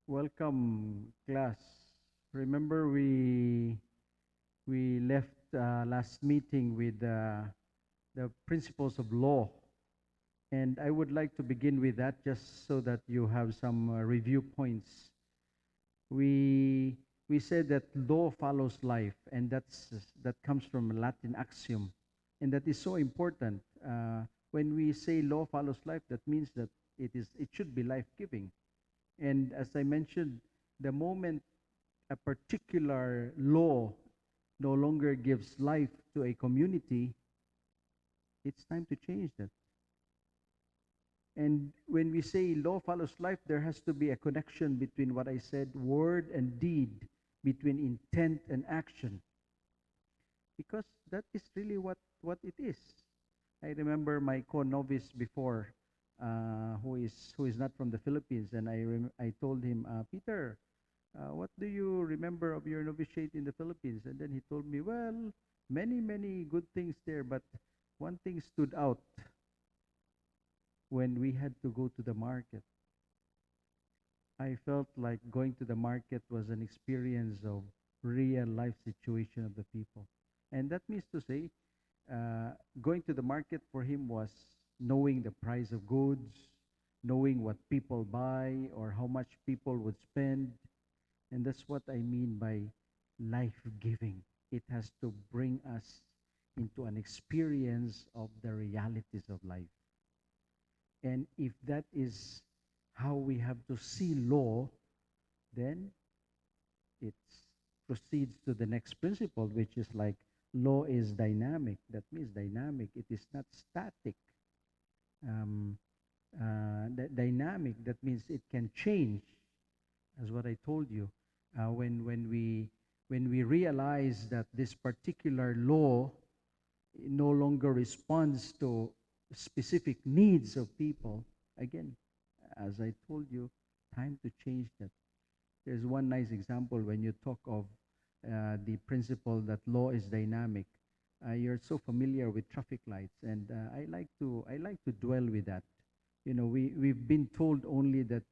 Welcome, class. Remember, we left last meeting with the principles of law, and I would like to begin with that just so that you have some review points. We we said that law follows life, and that comes from a Latin axiom, and that is so important. When we say law follows life, that means that it should be life giving. And as I mentioned, the moment a particular law no longer gives life to a community, it's time to change that. And when we say law follows life, there has to be a connection between what I said, word and deed, between intent and action, because that is really what it is. I remember my co-novice before, who is not from the Philippines, and I told him, Peter, what do you remember of your novitiate in the Philippines? And then he told me, well, many good things there, but one thing stood out when we had to go to the market. I felt like going to the market was an experience of real life situation of the people. And that means to say, going to the market for him was knowing the price of goods, knowing what people buy or how much people would spend. And that's what I mean by life giving. It has to bring us into an experience of the realities of life. And if that is how we have to see law, then it proceeds to the next principle, which is like law is dynamic. That means dynamic. It is not static. Um, Dynamic, that means it can change, as what I told you. When we realize that this particular law no longer responds to specific needs of people, again, as I told you, time to change that. There's one nice example when you talk of the principle that law is dynamic. You're so familiar with traffic lights, and I like to dwell with that. We've been told only that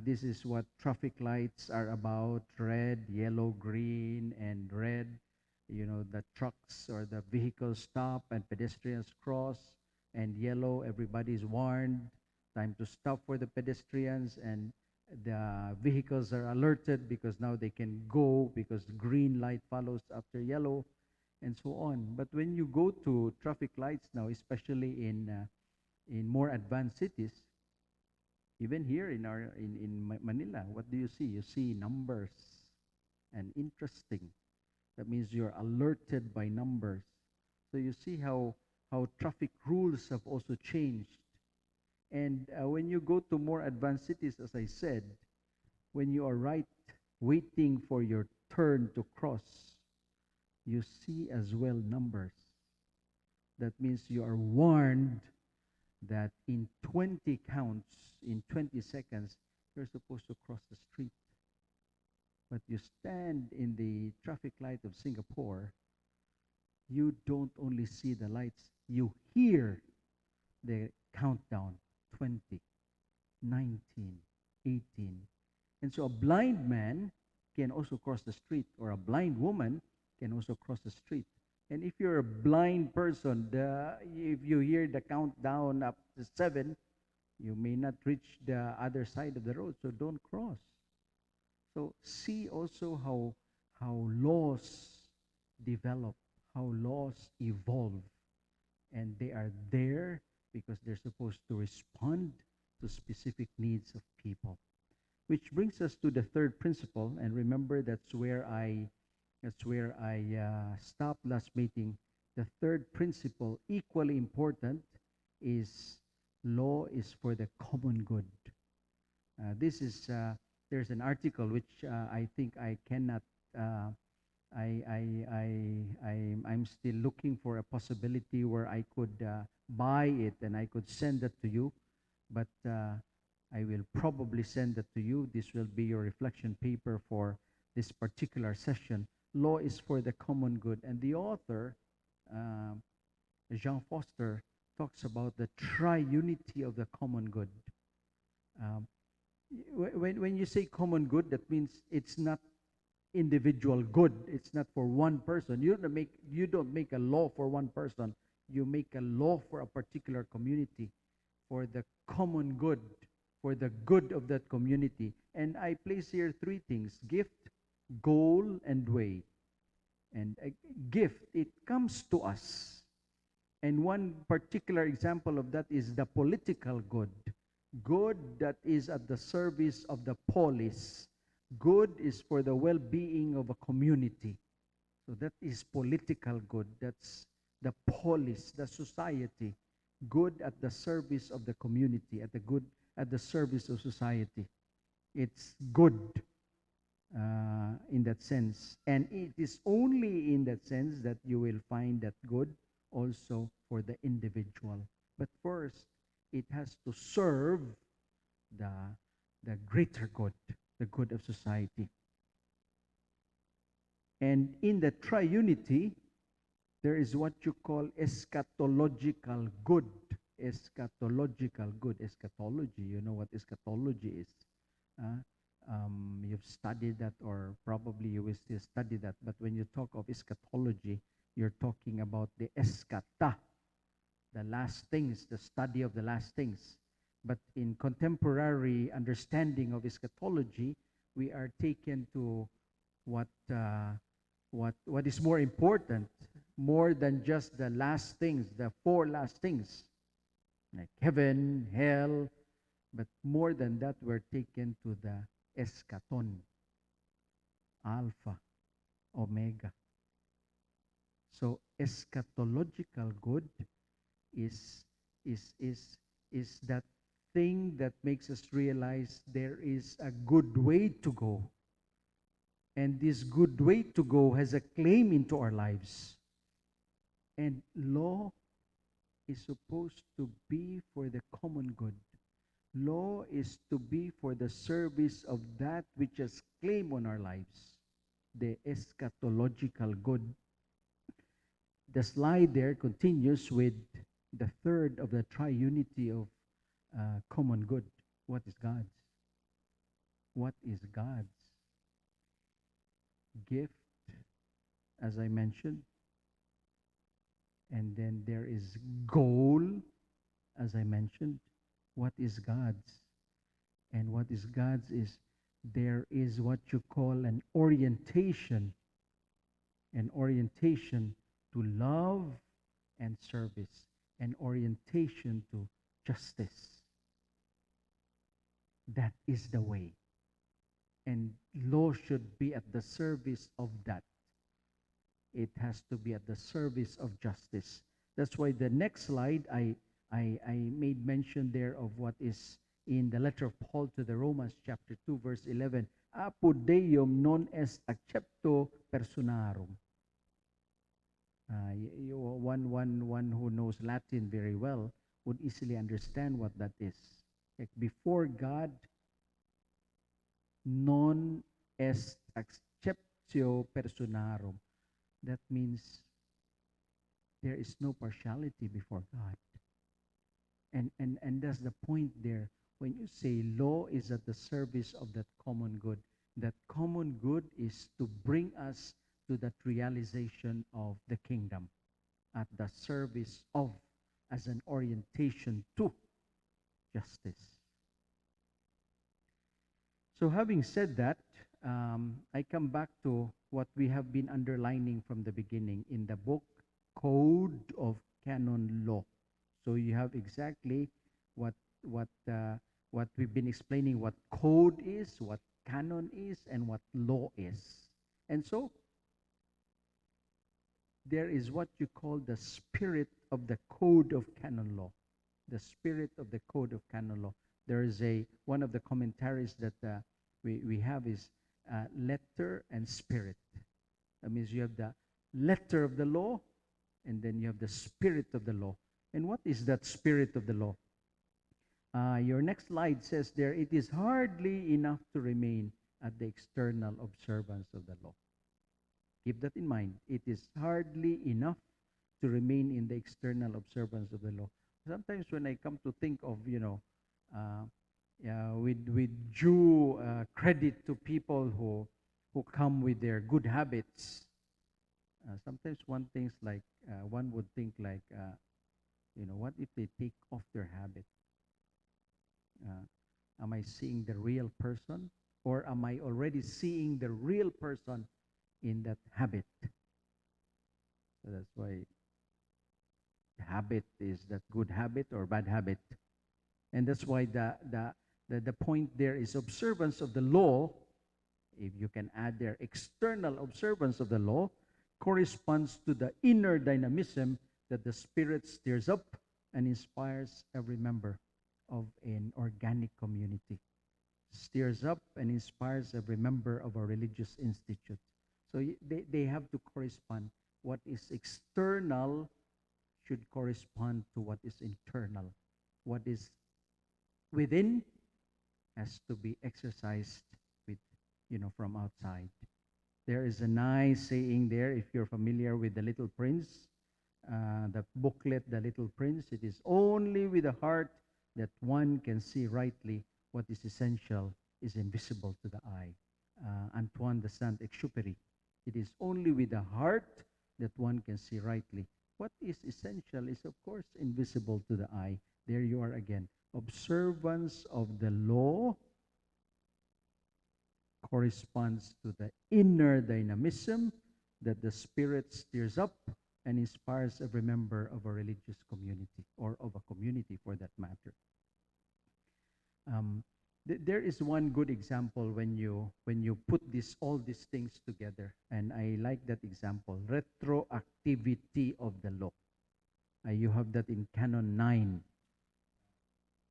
this is what traffic lights are about: red, yellow, green, and red. The trucks or the vehicles stop and pedestrians cross, and yellow, everybody's warned, time to stop for the pedestrians, and the vehicles are alerted because now they can go because green light follows after yellow, and so on. But when you go to traffic lights now, especially in more advanced cities, even here in Manila, what do you see? You see numbers, and interesting. That means you're alerted by numbers. So you see how traffic rules have also changed. And when you go to more advanced cities, as I said, when you are right waiting for your turn to cross, you see as well numbers. That means you are warned that in 20 counts, in 20 seconds, you're supposed to cross the street. But you stand in the traffic light of Singapore, you don't only see the lights, you hear the countdown: 20, 19, 18. And so a blind man can also cross the street, or a blind woman can also cross the street. And if you're a blind person, if you hear the countdown up to 7, you may not reach the other side of the road, so don't cross. So see also how laws develop, how laws evolve, and they are there because they're supposed to respond to specific needs of people. Which brings us to the third principle, and remember that's where I stopped last meeting. The third principle, equally important, is law is for the common good. This is There's an article which I think I cannot. I'm still looking for a possibility where I could buy it and I could send it to you, but I will probably send it to you. This will be your reflection paper for this particular session. Law is for the common good, and the author, uh, Jean Foster, talks about the triunity of the common good. Um, When you say common good, that means it's not individual good. It's not for one person. You don't make a law for one person. You make a law for a particular community, for the common good, for the good of that community. And I place here three things: gift, goal, and way. And a gift, it comes to us. And one particular example of that is the political good. Good that is at the service of the polis. Good is for the well-being of a community. So that is political good. That's the polis, the society. Good at the service of the community, at the service of society. It's good in that sense. And it is only in that sense that you will find that good also for the individual. But first, it has to serve the, the greater good, the good of society. And in the triunity, there is what you call eschatological good. Eschatological good. Eschatology, you know what eschatology is. Uh, you've studied that, or probably you will still study that. But when you talk of eschatology, you're talking about the eschata, the last things, the study of the last things. But in contemporary understanding of eschatology, we are taken to what what is more important, more than just the last things, the four last things, like heaven, hell, but more than that, we're taken to the eschaton, alpha, omega. So eschatological good is is is is that thing that makes us realize there is a good way to go. And this good way to go has a claim into our lives. And law is supposed to be for the common good. Law is to be for the service of that which has claim on our lives, the eschatological good. The slide there continues with the third of the triunity of common good. What is God's? What is God's? Gift, as I mentioned. And then there is goal, as I mentioned. What is God's? And what is God's is there is what you call an orientation to love and service, an orientation to justice. That is the way. And law should be at the service of that. It has to be at the service of justice. That's why the next slide, I made mention there of what is in the letter of Paul to the Romans, chapter 2, verse 11. Apud Deum non est accepto personarum. One who knows Latin very well would easily understand what that is. Like before God, non est acceptio personarum. That means there is no partiality before God. And that's the point there. When you say law is at the service of that common good is to bring us to that realization of the kingdom, at the service of, as an orientation to justice. So having said that, I come back to what we have been underlining from the beginning in the book, Code of Canon Law. So you have exactly what we've been explaining, what code is, what canon is, and what law is. And so there is what you call the spirit of the Code of Canon Law. The spirit of the Code of Canon Law. There is one of the commentaries that we have is letter and spirit. That means you have the letter of the law, and then you have the spirit of the law. And what is that spirit of the law? Your next slide says there, it is hardly enough to remain at the external observance of the law. Keep that in mind. It is hardly enough to remain in the external observance of the law. Sometimes when I come to think of, with due credit to people who come with their good habits. Sometimes one would think like, what if they take off their habit? Uh, am I seeing the real person, or am I already seeing the real person in that habit? So that's why habit is that good habit or bad habit. And that's why the point there is observance of the law. If you can add there, external observance of the law corresponds to the inner dynamism that the Spirit stirs up and inspires every member of an organic community. Stirs up and inspires every member of a religious institute. So they have to correspond. What is external should correspond to what is internal. What is within has to be exercised with, from outside. There is a nice saying there, if you're familiar with The Little Prince, the booklet, The Little Prince. It is only with the heart that one can see rightly what is essential is invisible to the eye. Antoine de Saint-Exupéry. It is only with the heart that one can see rightly. What is essential is, of course, invisible to the eye. There you are again. Observance of the law corresponds to the inner dynamism that the Spirit stirs up and inspires every member of a religious community, or of a community for that matter. There is one good example when you put all these things together, and I like that example: retroactivity of the law. You have that in Canon 9.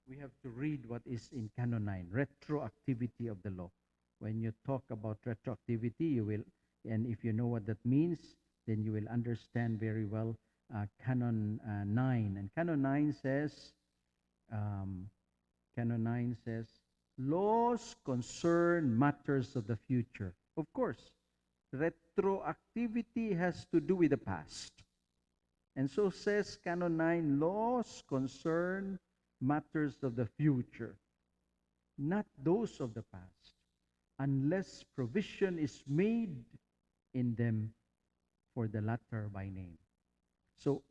We have to read what is in Canon 9, retroactivity of the law. When you talk about retroactivity, you will, and if you know what that means, then you will understand very well Canon 9. And Canon 9 says, um, Canon 9 says, laws concern matters of the future. Of course, retroactivity has to do with the past. And so says Canon 9, laws concern matters of the future, not those of the past, unless provision is made in them for the latter by name. So,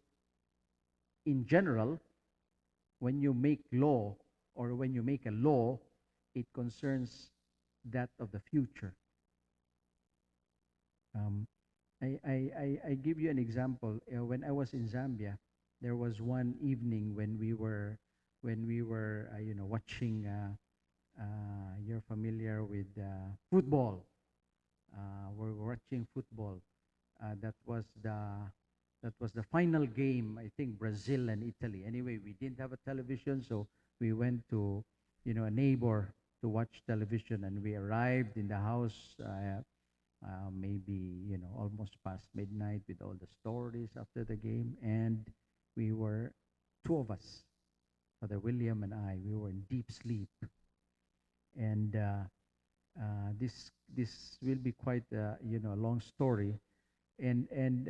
in general, when you make law, or when you make a law, it concerns that of the future. Um, I give you an example. When I was in Zambia, there was one evening when we were watching. You're familiar with football. We're watching football. That was the final game. I think Brazil and Italy. Anyway, we didn't have a television, so we went to a neighbor to watch television, and we arrived in the house. Maybe almost past midnight with all the stories after the game, and we were two of us, Father William and I. We were in deep sleep, and this will be quite a long story. And in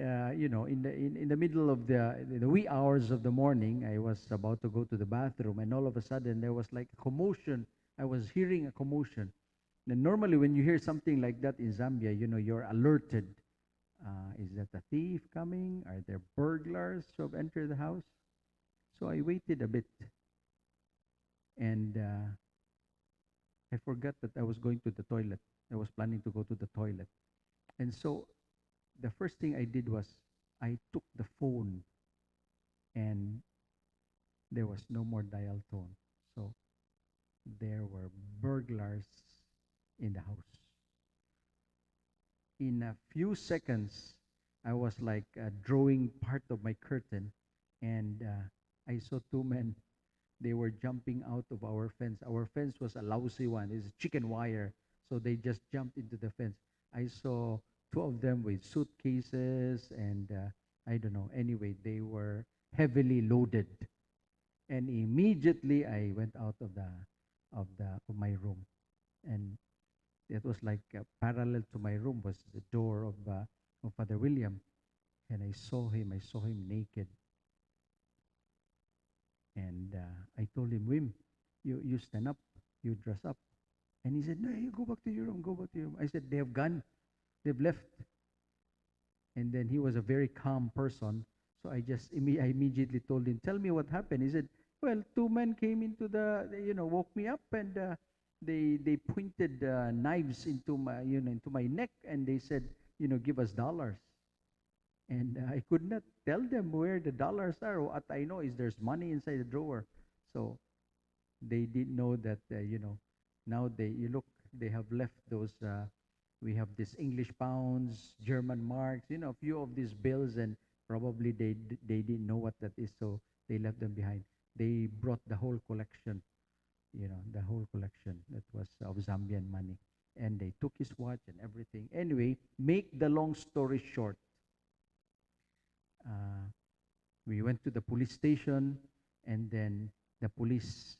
the middle of the wee hours of the morning, I was about to go to the bathroom, and all of a sudden there was like a commotion. I was hearing a commotion. And normally when you hear something like that in Zambia, you're alerted. Is that a thief coming? Are there burglars who have entered the house? So I waited a bit, and I forgot that I was going to the toilet. I was planning to go to the toilet. And so the first thing I did was I took the phone, and there was no more dial tone. So there were burglars in the house. In a few seconds, I was like drawing part of my curtain, and I saw two men. They were jumping out of our fence. Our fence was a lousy one. It's chicken wire. So they just jumped into the fence. I saw two of them with suitcases, and I don't know. Anyway, they were heavily loaded. And immediately I went out of my room. And it was like parallel to my room was the door of Father William. And I saw him naked. And I told him, Wim, you stand up. You dress up. And he said, no, you go back to your room, go back to your room. I said, they have gone, they've left. And then he was a very calm person. So I immediately told him, tell me what happened. He said, well, two men came into woke me up, and they pointed knives into my neck, and they said, give us dollars. And I could not tell them where the dollars are. What I know is there's money inside the drawer. So they didn't know that, now you look, they have left those, we have this English pounds, German marks, a few of these bills, and probably they didn't know what that is, so they left them behind. They brought the whole collection, the whole collection that was of Zambian money. And they took his watch and everything. Anyway, make the long story short, uh, we went to the police station, and then the police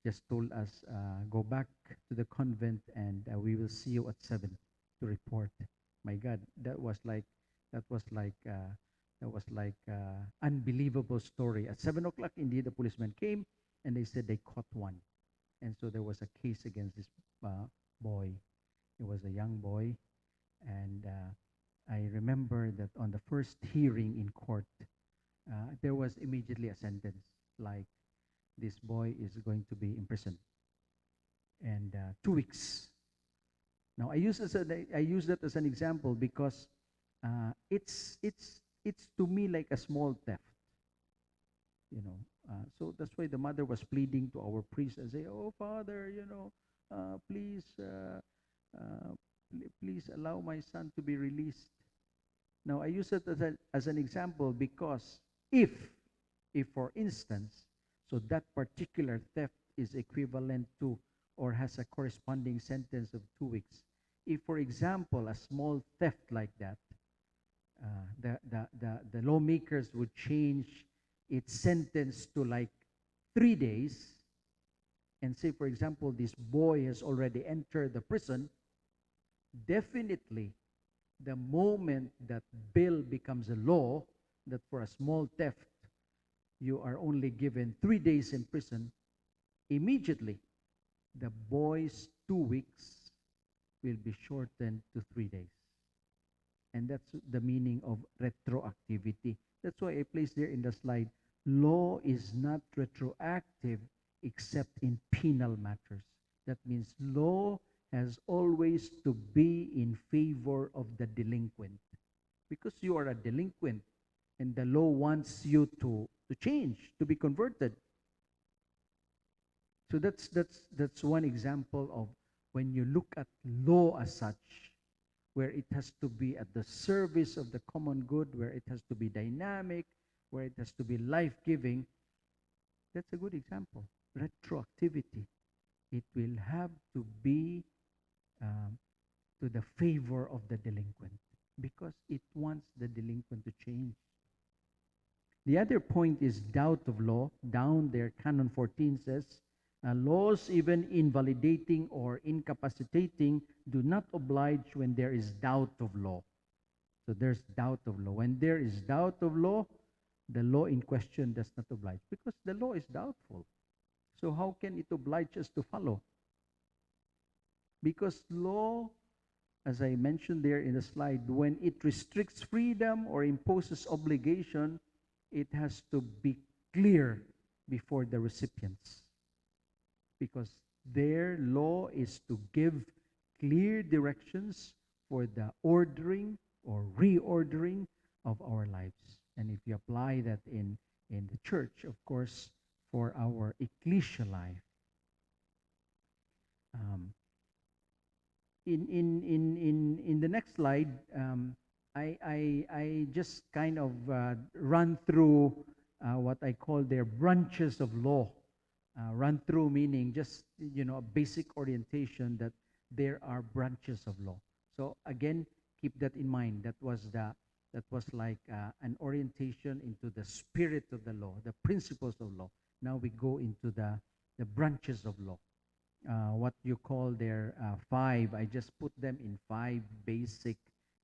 just told us, go back to the convent, and we will see you at 7 to report. My God, that was like unbelievable story. At 7 o'clock, indeed, the policeman came, and they said they caught one, and so there was a case against this boy. He was a young boy, and I remember that on the first hearing in court, there was immediately a sentence like, this boy is going to be imprisoned, and 2 weeks. Now I use that as an example because it's to me like a small theft, you know. So that's why the mother was pleading to our priest and say, "Oh, Father, please, please allow my son to be released." Now I use it as an example because if, for instance, so that particular theft is equivalent to or has a corresponding sentence of 2 weeks. If, for example, a small theft like that, the lawmakers would change its sentence to like 3 days, and say, for example, this boy has already entered the prison, definitely the moment that bill becomes a law, that for a small theft you are only given 3 days in prison, immediately the boy's 2 weeks will be shortened to 3 days. And that's the meaning of retroactivity. That's why I placed there in the slide, law is not retroactive except in penal matters. That means law has always to be in favor of the delinquent. Because you are a delinquent, and the law wants you to change, to be converted. So that's one example of when you look at law as such, where it has to be at the service of the common good, where it has to be dynamic, where it has to be life-giving. That's a good example. Retroactivity. It will have to be to the favor of the delinquent because it wants the delinquent to change. The other point is doubt of law. Down there, Canon 14 says, laws even invalidating or incapacitating do not oblige when there is doubt of law. So there's doubt of law. When there is doubt of law, the law in question does not oblige because the law is doubtful. So how can it oblige us to follow? Because law, as I mentioned there in the slide, when it restricts freedom or imposes obligation, it has to be clear before the recipients. Because their law is to give clear directions for the ordering or reordering of our lives. And if you apply that in the church, of course, for our ecclesial life. In the next slide, I just kind of run through what I call their branches of law. Run through meaning just a basic orientation that there are branches of law. So again, keep that in mind. That was like an orientation into the spirit of the law, the principles of law. Now we go into the branches of law. What you call their 5. I just put them in 5 basic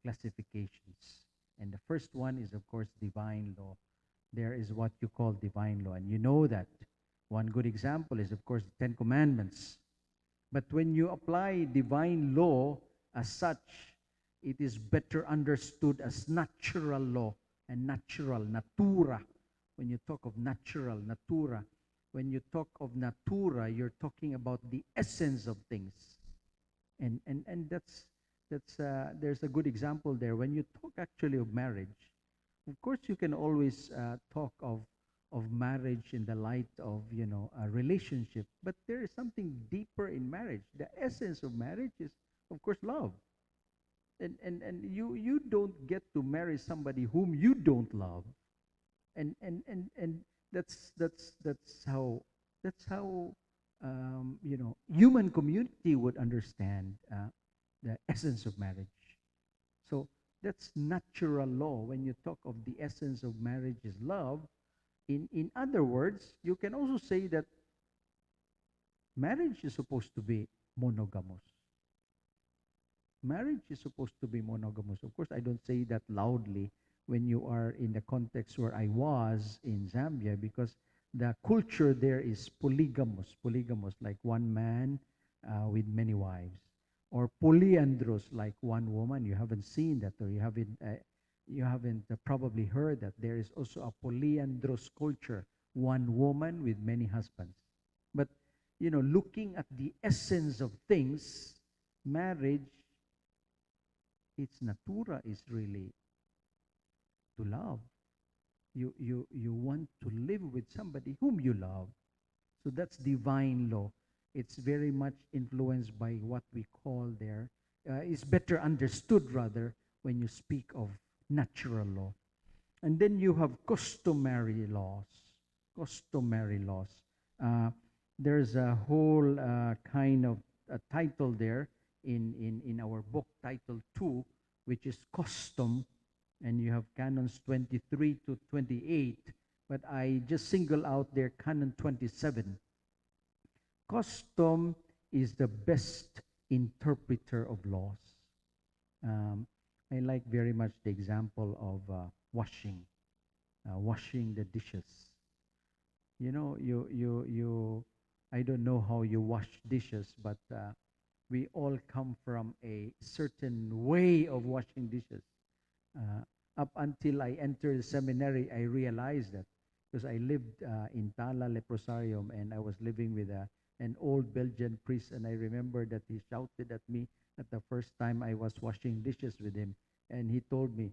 classifications. And the first one is, of course, divine law. There is what you call divine law, and you know that. One good example is, of course, the 10 Commandments. But when you apply divine law as such, it is better understood as natural law and natural, natura. When you talk of natural, natura, when you talk of natura, you're talking about the essence of things. And that's there's a good example there. When you talk actually of marriage, of course you can always talk of marriage in the light of a relationship, but there is something deeper in marriage. The essence of marriage is, of course, love. And you don't get to marry somebody whom you don't love. And that's how human community would understand the essence of marriage. So that's natural law. When you talk of the essence of marriage is love, in other words, you can also say that marriage is supposed to be monogamous. Marriage is supposed to be monogamous. Of course, I don't say that loudly when you are in the context where I was in Zambia, because the culture there is polygamous, like one man with many wives, or polyandrous, like one woman. You haven't seen that, or you haven't probably heard that there is also a polyandrous culture, one woman with many husbands. But looking at the essence of things, marriage, its natura is really to love. You want to live with somebody whom you love. So that's divine law. It's very much influenced by what we call there. It's better understood, rather, when you speak of natural law. And then you have customary laws. Customary laws. Uh, there's a whole kind of title there in our book, title 2, which is custom, and you have canons 23 to 28, but I just single out there canon 27. Custom is the best interpreter of laws. Um, I like very much the example of washing the dishes. I don't know how you wash dishes, but we all come from a certain way of washing dishes. Uh, Up until I entered the seminary, I realized that, because I lived in Tala Leprosarium, and I was living with an old Belgian priest, and I remember that he shouted at me at the first time I was washing dishes with him, and he told me,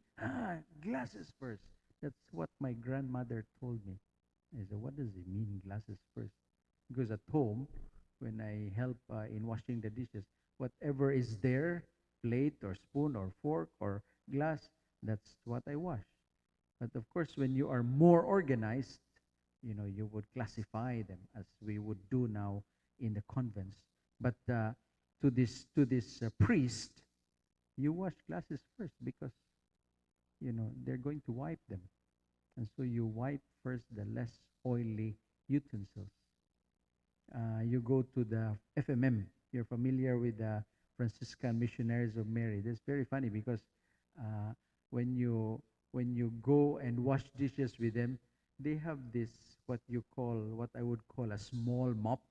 glasses first. That's what my grandmother told me. I said, what does it mean, glasses first? Because at home, when I help in washing the dishes, whatever is there, plate or spoon or fork or glass, that's what I wash. But of course, when you are more organized, you would classify them as we would do now in the convents. But to this priest, you wash glasses first, because they're going to wipe them, and so you wipe first the less oily utensils. You go to the FMM. You're familiar with the Franciscan Missionaries of Mary. That's very funny, because uh, when you when you go and wash dishes with them, they have this, what I would call a small mop.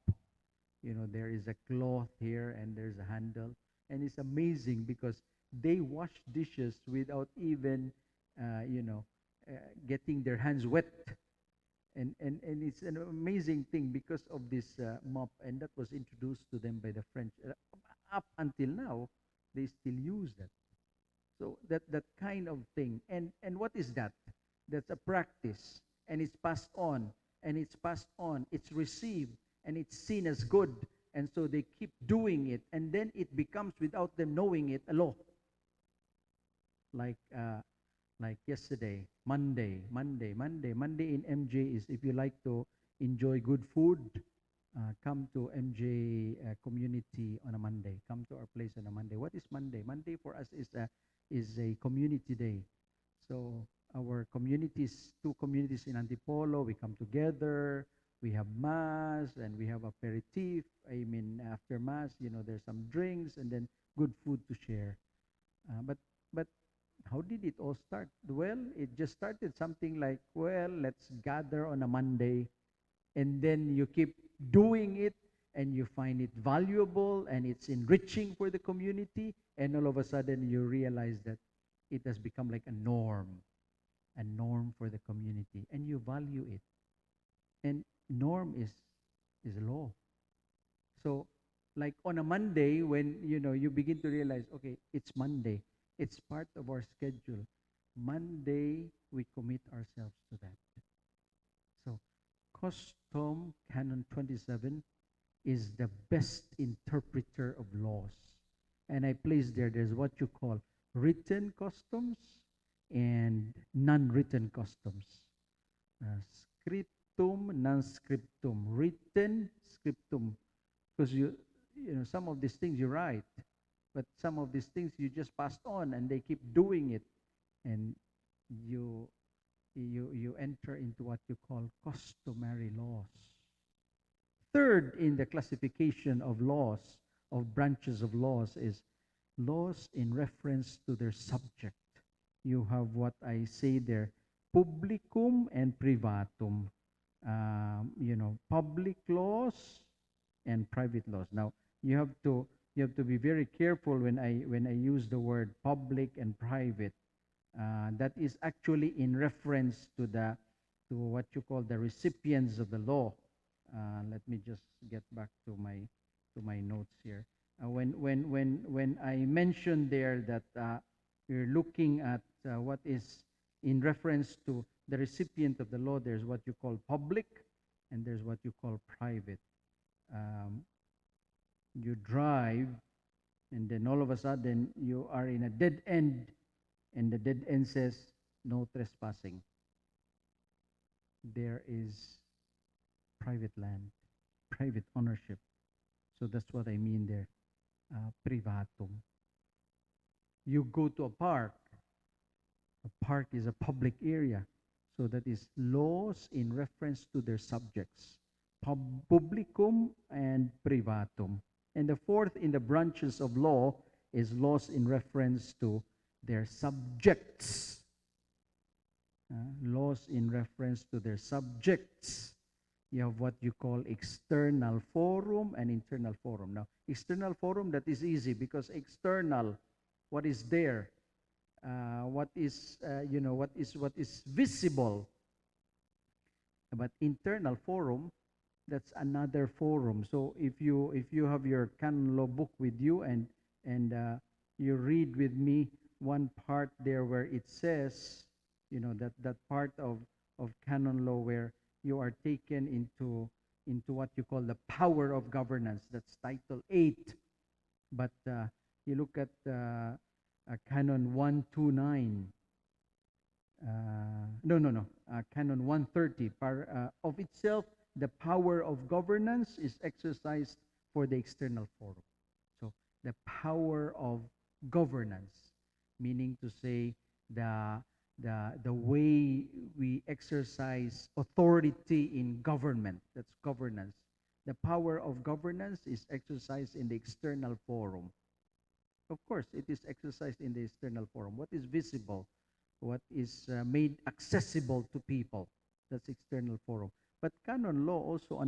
There is a cloth here and there's a handle, and it's amazing because they wash dishes without even, uh, you know, getting their hands wet, and it's an amazing thing because of this mop, and that was introduced to them by the French. Up until now, they still use that. So that kind of thing, and what is that? That's a practice, and it's passed on, and it's passed on. It's received, and it's seen as good, and so they keep doing it, and then it becomes, without them knowing it, a law. Like yesterday, Monday in MJ is, if you like to enjoy good food, come to MJ community on a Monday. Come to our place on a Monday. What is Monday? Monday for us is a community day. So our communities, two communities in Antipolo, we come together. We have mass and we have aperitif. I mean, after mass, there's some drinks and then good food to share. But how did it all start? Well, it just started something like, well, let's gather on a Monday, and then you keep doing it, and you find it valuable and it's enriching for the community, and all of a sudden you realize that it has become like a norm for the community, and you value it. And norm is law. So, like on a Monday, when you begin to realize, okay, it's Monday, it's part of our schedule. Monday, we commit ourselves to that. So, custom Canon 27 is the best interpreter of laws. And I place there's what you call written customs and non-written customs. Scriptum, non-scriptum, written, scriptum. Because some of these things you write, but some of these things you just passed on, and they keep doing it, and you you enter into what you call customary laws. Third in the classification of laws, of branches of laws, is laws in reference to their subject. You have what I say there, publicum and privatum. Public laws and private laws. Now, you have to be very careful when I use the word public and private. That is actually in reference to what you call the recipients of the law. Let me just get back to my notes here. When I mentioned there that we're looking at what is in reference to the recipient of the law, there's what you call public, and there's what you call private. You drive, and then all of a sudden you are in a dead end, and the dead end says no trespassing. There is private land, private ownership. So that's what I mean there, privatum. You go to a park. A park is a public area. So that is laws in reference to their subjects, publicum and privatum. And the fourth in the branches of law is laws in reference to their subjects. Laws in reference to their subjects. You have what you call external forum and internal forum. Now, external forum, that is easy because external, what is there, what is visible. But internal forum, that's another forum. So if you have your canon law book with you, and you read with me one part there where it says, that part of canon law where you are taken into what you call the power of governance. That's title 8. But you look at Canon 129. Canon 130. Of itself, the power of governance is exercised for the external forum. So the power of governance, meaning to say the way we exercise authority in government, that's governance. The power of governance is exercised in the external forum. Of course, it is exercised in the external forum. What is visible, what is made accessible to people, that's external forum. But canon law also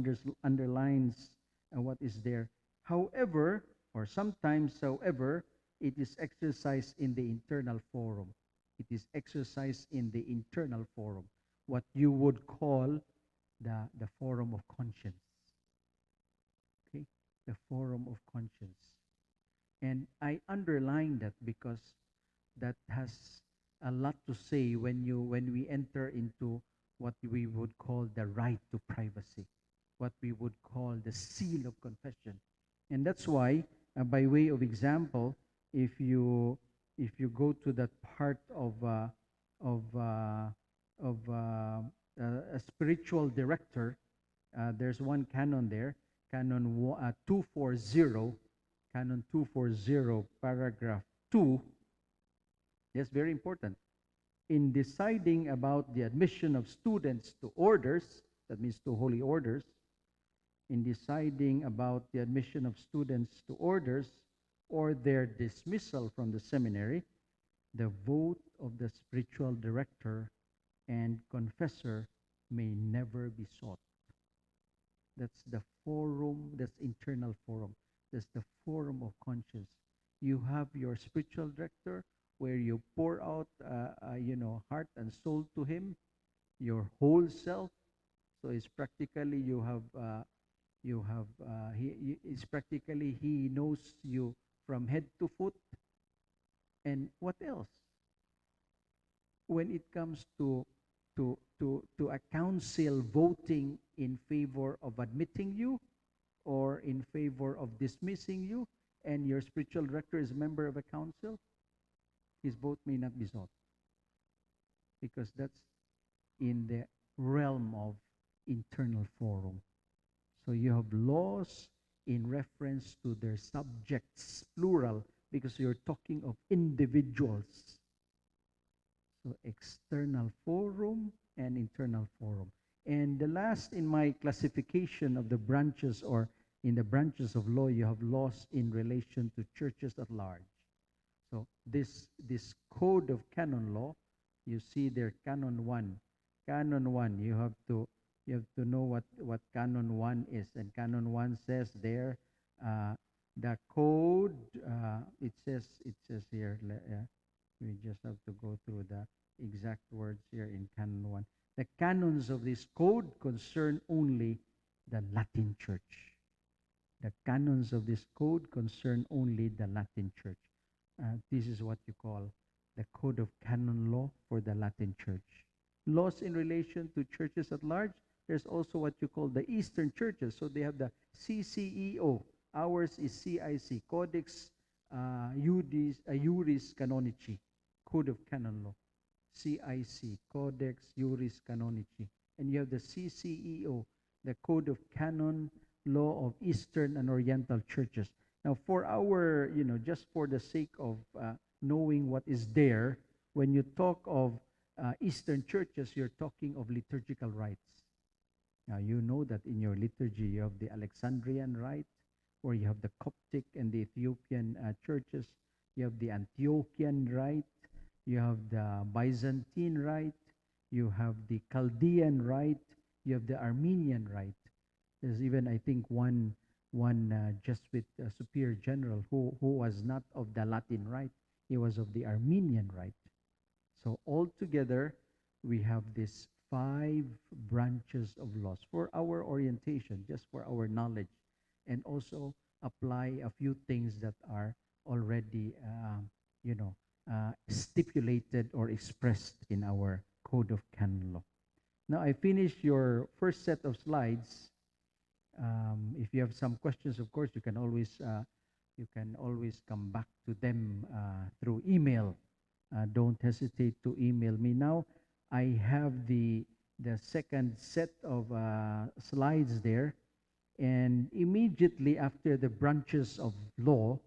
underlines what is there. However, or sometimes, however, it is exercised in the internal forum. It is exercised in the internal forum, what you would call the forum of conscience. Okay, the forum of conscience. And I underline that because that has a lot to say when we enter into what we would call the right to privacy, what we would call the seal of confession. And that's why, by way of example, if you go to that part of a spiritual director, there's one canon there, Canon 240, Canon 240, paragraph 2. Yes, very important. In deciding about the admission of students to orders, that means to holy orders, in deciding about the admission of students to orders or their dismissal from the seminary, the vote of the spiritual director and confessor may never be sought. That's the forum, that's internal forum. That's the forum of conscience. You have your spiritual director where you pour out, heart and soul to him, your whole self. So it's practically it's practically he knows you from head to foot. And what else? When it comes to a council voting in favor of admitting you or in favor of dismissing you, and your spiritual director is a member of a council, his vote may not be sought because that's in the realm of internal forum. So you have laws in reference to their subjects, plural, because you're talking of individuals. So external forum and internal forum. And the last in my classification of the branches, or in the branches of law, you have laws in relation to churches at large. So this code of canon law, you see there, canon 1. Canon 1, you have to know what canon 1 is. And canon 1 says there, the code, it says here, we just have to go through the exact words here in canon 1. The canons of this code concern only the Latin Church. The canons of this code concern only the Latin Church. This is what you call the Code of Canon Law for the Latin Church. Laws in relation to churches at large, there's also what you call the Eastern churches. So they have the CCEO. Ours is CIC, Codex Juris Canonici, Code of Canon Law. CIC, Codex Juris Canonici. And you have the CCEO, the Code of Canon Law of Eastern and Oriental Churches. Now, for our, just for the sake of knowing what is there, when you talk of Eastern churches, you're talking of liturgical rites. Now, you know that in your liturgy, you have the Alexandrian rite, where you have the Coptic and the Ethiopian churches. You have the Antiochian rite. You have the Byzantine rite. You have the Chaldean rite. You have the Armenian rite. There's even, I think, one Jesuit superior general who was not of the Latin rite. He was of the Armenian rite. So altogether, we have these 5 branches of laws for our orientation, just for our knowledge, and also apply a few things that are already, stipulated or expressed in our Code of Canon Law. Now, I finished your first set of slides. If you have some questions, of course, you can always come back to them through email. Don't hesitate to email me. Now, I have the second set of slides there, and immediately after the branches of law,